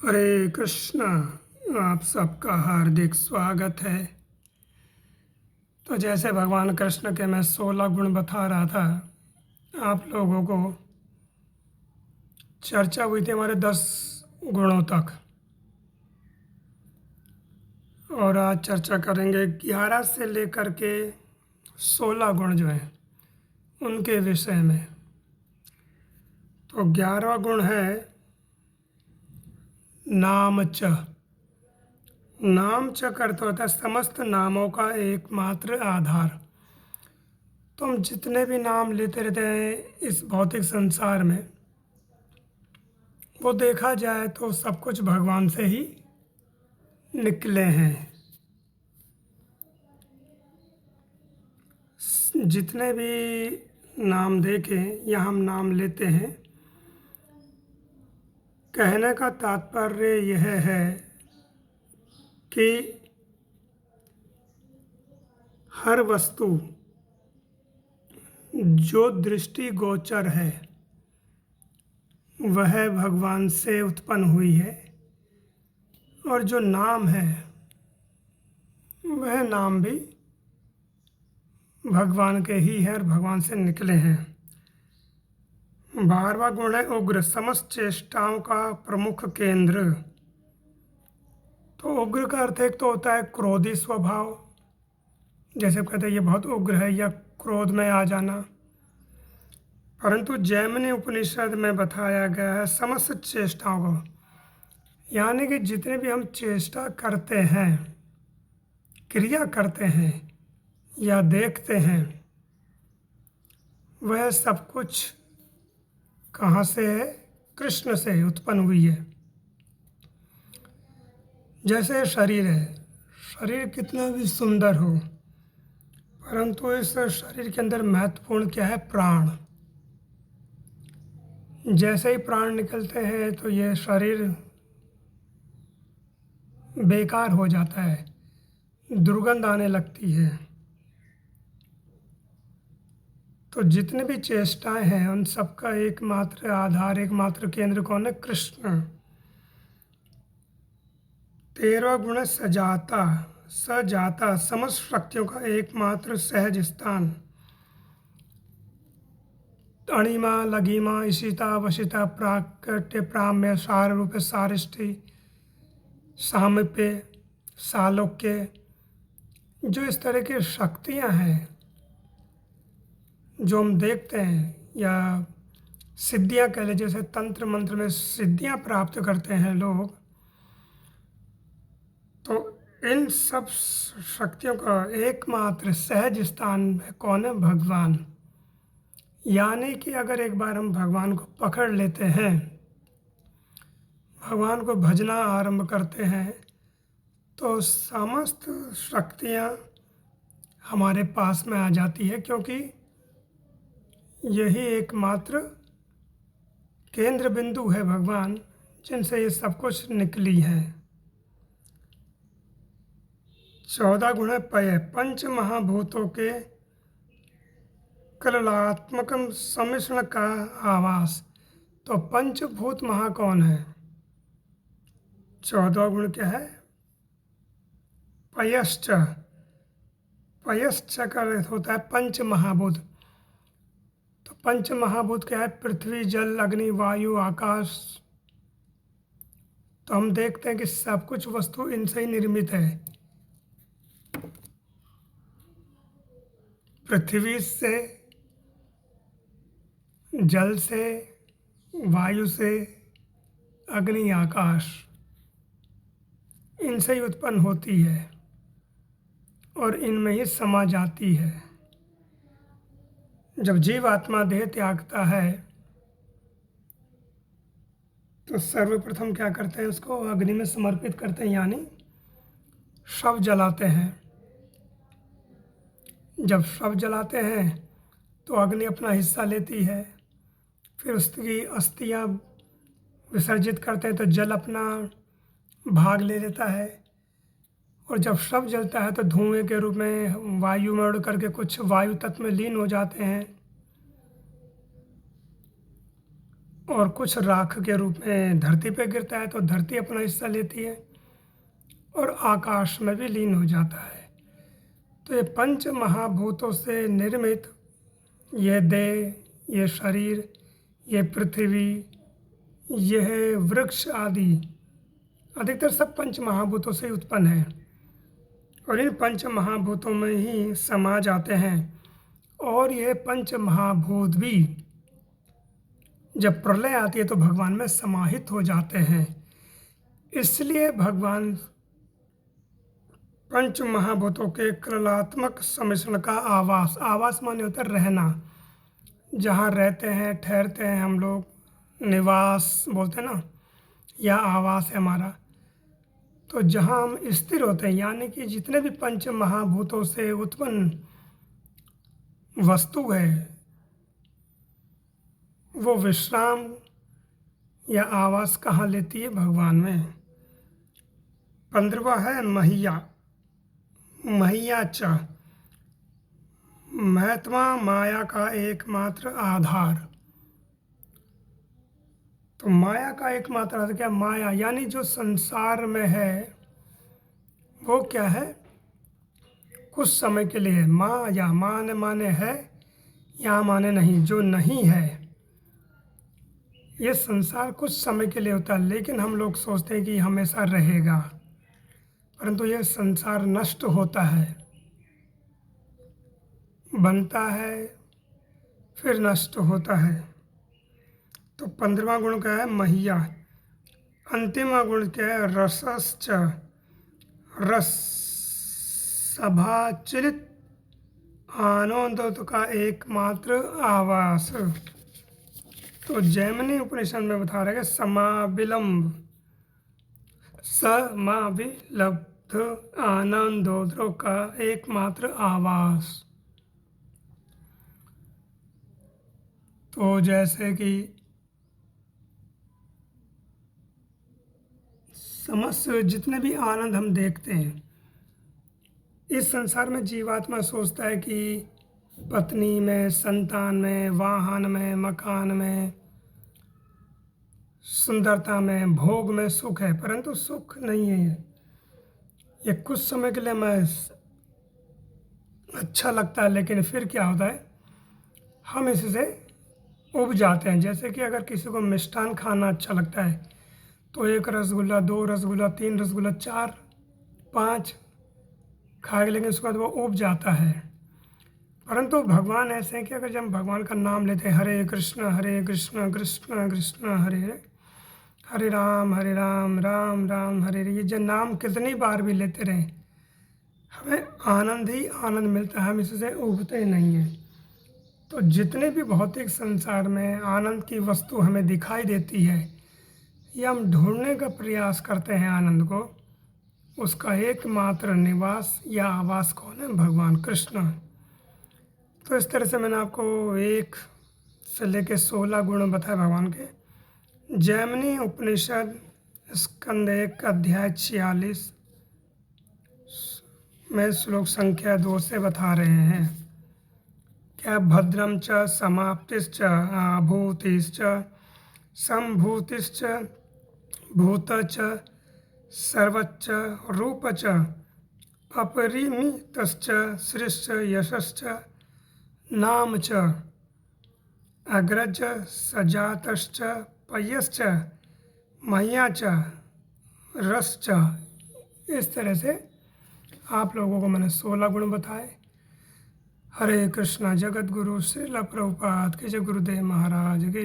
हरे कृष्णा। आप सबका हार्दिक स्वागत है। तो जैसे भगवान कृष्ण के मैं 16 गुण बता रहा था, आप लोगों को चर्चा हुई थी हमारे 10 गुणों तक, और आज चर्चा करेंगे 11 से लेकर के 16 गुण जो हैं उनके विषय में। तो 11वां गुण है नाम च। नाम च का अर्थ होता है समस्त नामों का एकमात्र आधार। तो हम जितने भी नाम लेते रहते हैं इस भौतिक संसार में, वो देखा जाए तो सब कुछ भगवान से ही निकले हैं। जितने भी नाम देखें या हम नाम लेते हैं, कहने का तात्पर्य यह है कि हर वस्तु जो दृष्टि गोचर है वह भगवान से उत्पन्न हुई है, और जो नाम है वह नाम भी भगवान के ही हैं और भगवान से निकले हैं। 12वां गुण है उग्र, समस्त चेष्टाओं का प्रमुख केंद्र। तो उग्र का अर्थ एक तो होता है क्रोधी स्वभाव, जैसे कहते हैं ये बहुत उग्र है, या क्रोध में आ जाना। परंतु जैमिनी उपनिषद में बताया गया है समस्त चेष्टाओं को, यानी कि जितने भी हम चेष्टा करते हैं, क्रिया करते हैं या देखते हैं, वह सब कुछ कहाँ से है? कृष्ण से उत्पन्न हुई है। जैसे शरीर है, शरीर कितना भी सुंदर हो, परंतु इस शरीर के अंदर महत्वपूर्ण क्या है? प्राण। जैसे ही प्राण निकलते हैं तो ये शरीर बेकार हो जाता है, दुर्गंध आने लगती है। तो जितने भी चेष्टाएं हैं उन सबका एकमात्र आधार, एकमात्र केंद्र कौन है? कृष्ण। 13वां गुण है सजाता। सजाता, समस्त शक्तियों का एकमात्र सहज स्थान। अणिमा, लघिमा, ईशिता, वशिता, प्राकट्य, प्राम्य, सार रूप, सारिष्टि, सामिप्य, सालोक्य, जो इस तरह की शक्तियां हैं जो हम देखते हैं, या सिद्धियां कह लें, जैसे तंत्र मंत्र में सिद्धियां प्राप्त करते हैं लोग, तो इन सब शक्तियों का एकमात्र सहज स्थान कौन है? भगवान। यानी कि अगर एक बार हम भगवान को पकड़ लेते हैं, भगवान को भजना आरंभ करते हैं, तो समस्त शक्तियाँ हमारे पास में आ जाती है, क्योंकि यही एकमात्र केंद्र बिंदु है भगवान, जिनसे ये सब कुछ निकली है। 14 गुण है पय, पंच महाभूतों के कललात्मक सम्मिश्रण का आवास। तो पंचभूत महा कौन है? 14वां गुण क्या है? पयश्च। पयश्च का अर्थ होता है पंच महाभूत। तो पंच महाभूत क्या है? पृथ्वी, जल, अग्नि, वायु, आकाश। तो हम देखते हैं कि सब कुछ वस्तु इनसे ही निर्मित है। पृथ्वी से, जल से, वायु से, अग्नि, आकाश, इनसे ही उत्पन्न होती है और इनमें ही समा जाती है। जब जीव आत्मा देह त्यागता है तो सर्वप्रथम क्या करते हैं? उसको अग्नि में समर्पित करते हैं, यानी शव जलाते हैं। जब शव जलाते हैं तो अग्नि अपना हिस्सा लेती है, फिर उसकी अस्थियां विसर्जित करते हैं तो जल अपना भाग ले लेता है, और जब शव जलता है तो धुएं के रूप में वायु में उड़ करके कुछ वायु तत्व में लीन हो जाते हैं। और कुछ राख के रूप में धरती पे गिरता है तो धरती अपना हिस्सा लेती है और आकाश में भी लीन हो जाता है। तो ये पंच महाभूतों से निर्मित ये देह, ये शरीर, ये पृथ्वी, यह वृक्ष आदि अधिकतर सब पंच महाभूतों से उत्पन्न है और इन पंच महाभूतों में ही समा जाते हैं। और ये पंच महाभूत भी जब प्रलय आती है तो भगवान में समाहित हो जाते हैं। इसलिए भगवान पंच महाभूतों के कलात्मक सम्मिश्रण का आवास, आवास माने होता है रहना, जहाँ रहते हैं, ठहरते हैं हम लोग, निवास बोलते हैं ना, या आवास है हमारा। तो जहाँ हम स्थिर होते हैं, यानी कि जितने भी पंच महाभूतों से उत्पन्न वस्तु है वो विश्राम या आवास कहाँ लेती है? भगवान में। 15वां है महिया। महिया च महत्मा माया का एकमात्र आधार। तो माया का एकमात्र आधार क्या? माया यानी जो संसार में है वो क्या है? कुछ समय के लिए है। माया माने है, यहाँ माने नहीं, जो नहीं है। ये संसार कुछ समय के लिए होता है, लेकिन हम लोग सोचते हैं कि हमेशा रहेगा, परंतु ये संसार नष्ट होता है, बनता है, फिर नष्ट होता है। तो 15वां गुण क्या है? महिया। अंतिम गुण क्या है? रसश्च, रस सभाचलित आनंद का एकमात्र आवास। तो जैमिनी उपनिषद में बता रहे हैं समाविलंब, समाविलब्ध आनंदोद्र का एकमात्र आवास। तो जैसे कि समस्त जितने भी आनंद हम देखते हैं इस संसार में, जीवात्मा सोचता है कि पत्नी में, संतान में, वाहन में, मकान में, सुंदरता में, भोग में सुख है, परंतु सुख नहीं है। ये कुछ समय के लिए मैं अच्छा लगता है, लेकिन फिर क्या होता है, हम इससे उब जाते हैं। जैसे कि अगर किसी को मिष्ठान खाना अच्छा लगता है तो 1 रसगुल्ला, 2 रसगुल्ला, 3 रसगुल्ला, 4, 5 खाएगा, लेकिन उसके बाद वो उब जाता है। परंतु भगवान ऐसे हैं कि अगर जब भगवान का नाम लेते हैं, हरे कृष्ण कृष्ण कृष्ण हरे हरे, हरे राम राम राम हरे हरे, ये जो नाम कितनी बार भी लेते रहे हमें आनंद ही आनंद मिलता है, हम इससे उबते नहीं हैं। तो जितने भी भौतिक संसार में आनंद की वस्तु हमें दिखाई देती है या हम ढूंढने का प्रयास करते हैं आनंद को, उसका एकमात्र निवास या आवास कौन है? भगवान कृष्ण। तो इस तरह से मैंने आपको 1 से लेकर 16 गुण बताए भगवान के। जैमिनी उपनिषद स्कंद 1 अध्याय 46 में श्लोक संख्या 2 से बता रहे हैं क्या? भद्रम च समाप्तिश्च आभूतिश्च संभूतिश्च भूतच सर्वच्च रूपच अपरिमितश्च श्रेष्ठ यशश्च नाम च अग्रज सजातश्च पयश्च महिया च रसच। इस तरह से आप लोगों को मैंने 16 गुण बताए। हरे कृष्णा। जगत गुरु श्रील प्रभुपाद के, जय गुरुदेव महाराज के।